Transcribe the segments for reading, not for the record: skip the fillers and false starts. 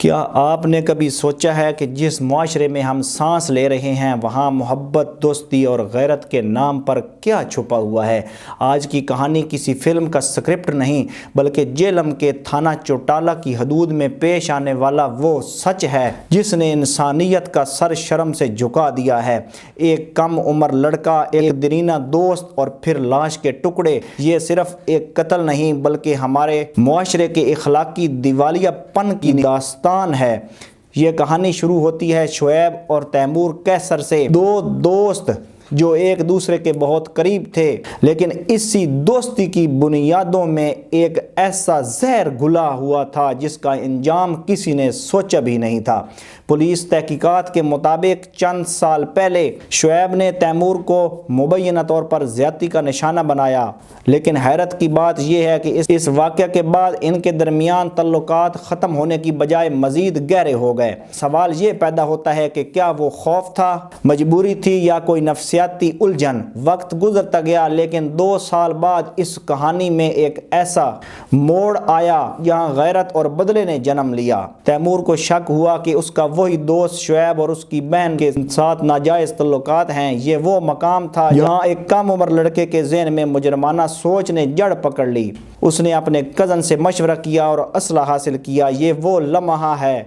کیا آپ نے کبھی سوچا ہے کہ جس معاشرے میں ہم سانس لے رہے ہیں وہاں محبت، دوستی اور غیرت کے نام پر کیا چھپا ہوا ہے؟ آج کی کہانی کسی فلم کا سکرپٹ نہیں بلکہ جہلم کے تھانہ چوٹالہ کی حدود میں پیش آنے والا وہ سچ ہے جس نے انسانیت کا سر شرم سے جھکا دیا ہے۔ ایک کم عمر لڑکا، ایک دیرینہ دوست اور پھر لاش کے ٹکڑے۔ یہ صرف ایک قتل نہیں بلکہ ہمارے معاشرے کے اخلاقی دیوالیہ پن کی داستان ہے۔ یہ کہانی شروع ہوتی ہے شعیب اور تیمور قیصر سے، دو دوست جو ایک دوسرے کے بہت قریب تھے، لیکن اسی دوستی کی بنیادوں میں ایک ایسا زہر گھلا ہوا تھا جس کا انجام کسی نے سوچا بھی نہیں تھا۔ پولیس تحقیقات کے مطابق چند سال پہلے شعیب نے تیمور کو مبینہ طور پر زیادتی کا نشانہ بنایا، لیکن حیرت کی بات یہ ہے کہ اس واقعہ کے بعد ان کے درمیان تعلقات ختم ہونے کی بجائے مزید گہرے ہو گئے۔ سوال یہ پیدا ہوتا ہے کہ کیا وہ خوف تھا، مجبوری تھی یا کوئی نفسیاتی الجھن؟ وقت گزرتا گیا لیکن 2 سال بعد اس کہانی میں ایک ایسا موڑ آیا جہاں غیرت اور بدلے نے جنم لیا۔ تیمور کو شک ہوا کہ اس کا وہی دوست شعیب اور اس کی بہن کے ساتھ ناجائز تعلقات ہیں۔ یہ وہ مقام تھا جہاں ایک کم عمر لڑکے کے ذہن میں مجرمانہ سوچ نے جڑ پکڑ لی۔ اس نے اپنے کزن سے مشورہ کیا اور اسلحہ حاصل کیا۔ یہ وہ لمحہ ہے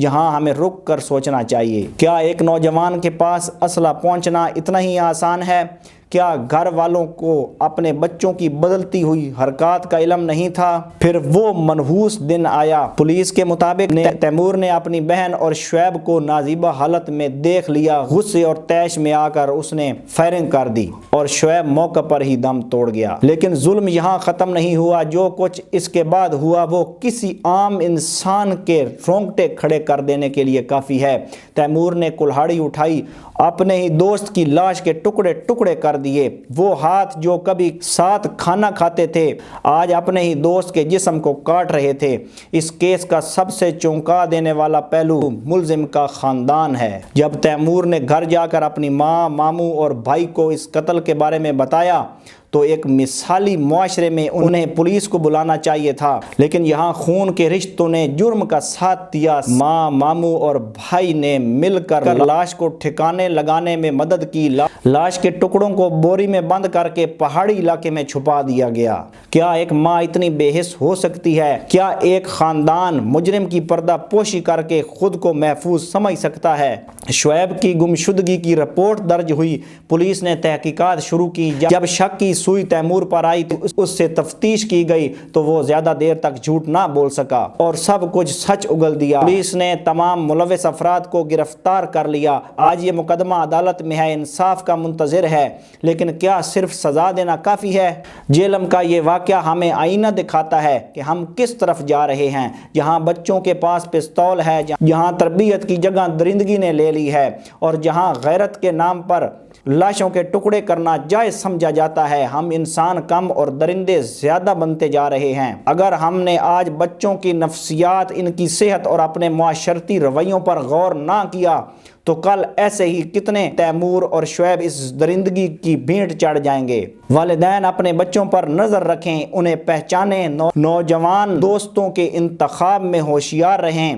جہاں ہمیں رک کر سوچنا چاہیے۔ کیا ایک نوجوان کے پاس اسلحہ پہنچنا اتنا ہی آسان ہے؟ کیا گھر والوں کو اپنے بچوں کی بدلتی ہوئی حرکات کا علم نہیں تھا؟ پھر وہ منحوس دن آیا۔ پولیس کے مطابق تیمور نے اپنی بہن اور شعیب کو نازیبہ حالت میں دیکھ لیا۔ غصے اور طیش میں آ کر اس نے فائرنگ کر دی اور شعیب موقع پر ہی دم توڑ گیا۔ لیکن ظلم یہاں ختم نہیں ہوا۔ جو کچھ اس کے بعد ہوا وہ کسی عام انسان کے رونگٹے کھڑے کر دینے کے لیے کافی ہے۔ تیمور نے کلہاڑی اٹھائی، اپنے ہی دوست کی لاش کے ٹکڑے ٹکڑے کر دیے۔ وہ ہاتھ جو کبھی ساتھ کھانا کھاتے تھے آج اپنے ہی دوست کے جسم کو کاٹ رہے تھے۔ اس کیس کا سب سے چونکا دینے والا پہلو ملزم کا خاندان ہے۔ جب تیمور نے گھر جا کر اپنی ماں، ماموں اور بھائی کو اس قتل کے بارے میں بتایا تو ایک مثالی معاشرے میں انہیں پولیس کو بلانا چاہیے تھا، لیکن یہاں خون کے رشتوں نے جرم کا ساتھ دیا۔ ماں، ماموں اور بھائی نے مل کر لاش کو ٹھکانے لگانے میں مدد کی۔ لاش کے ٹکڑوں کو بوری میں بند کر کے پہاڑی علاقے میں چھپا دیا گیا۔ کیا ایک ماں اتنی بے حس ہو سکتی ہے؟ کیا ایک خاندان مجرم کی پردہ پوشی کر کے خود کو محفوظ سمجھ سکتا ہے؟ شعیب کی گمشدگی کی رپورٹ درج ہوئی۔ پولیس نے تحقیقات شروع کی۔ جب شک کی سوئی تیمور پر آئی تو اس سے تفتیش کی گئی تو وہ زیادہ دیر تک جھوٹ نہ بول سکا اور سب کچھ سچ اگل دیا۔ پولیس نے تمام ملوث افراد کو گرفتار کر لیا۔ آج یہ مقدمہ عدالت میں ہے، انصاف کا منتظر ہے، لیکن کیا صرف سزا دینا کافی ہے؟ جہلم کا یہ واقعہ ہمیں آئینہ دکھاتا ہے کہ ہم کس طرف جا رہے ہیں، جہاں بچوں کے پاس پستول ہے، جہاں تربیت کی جگہ درندگی نے لے لی ہے اور جہاں غیرت کے نام پر لاشوں کے ٹکڑے کرنا جائز سمجھا جاتا ہے۔ ہم انسان کم اور درندے زیادہ بنتے جا رہے ہیں۔ اگر ہم نے آج بچوں کی نفسیات، ان کی صحت اور اپنے معاشرتی رویوں پر غور نہ کیا تو کل ایسے ہی کتنے تیمور اور شعیب اس درندگی کی بھینٹ چڑھ جائیں گے۔ والدین اپنے بچوں پر نظر رکھیں، انہیں پہچانیں، نوجوان دوستوں کے انتخاب میں ہوشیار رہیں،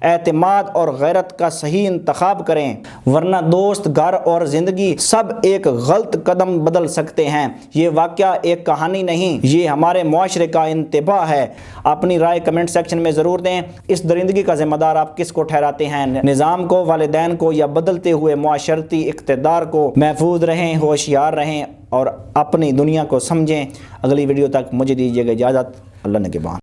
اعتماد اور غیرت کا صحیح انتخاب کریں، ورنہ دوست، گھر اور زندگی سب ایک غلط قدم بدل سکتے ہیں۔ یہ واقعہ ایک کہانی نہیں، یہ ہمارے معاشرے کا انتباہ ہے۔ اپنی رائے کمنٹ سیکشن میں ضرور دیں۔ اس درندگی کا ذمہ دار آپ کس کو ٹھہراتے ہیں؟ نظام کو، والدین کو یا بدلتے ہوئے معاشرتی اقتدار کو؟ محفوظ رہیں، ہوشیار رہیں اور اپنی دنیا کو سمجھیں۔ اگلی ویڈیو تک مجھے دیجیے گا اجازت۔ اللہ نگہبان۔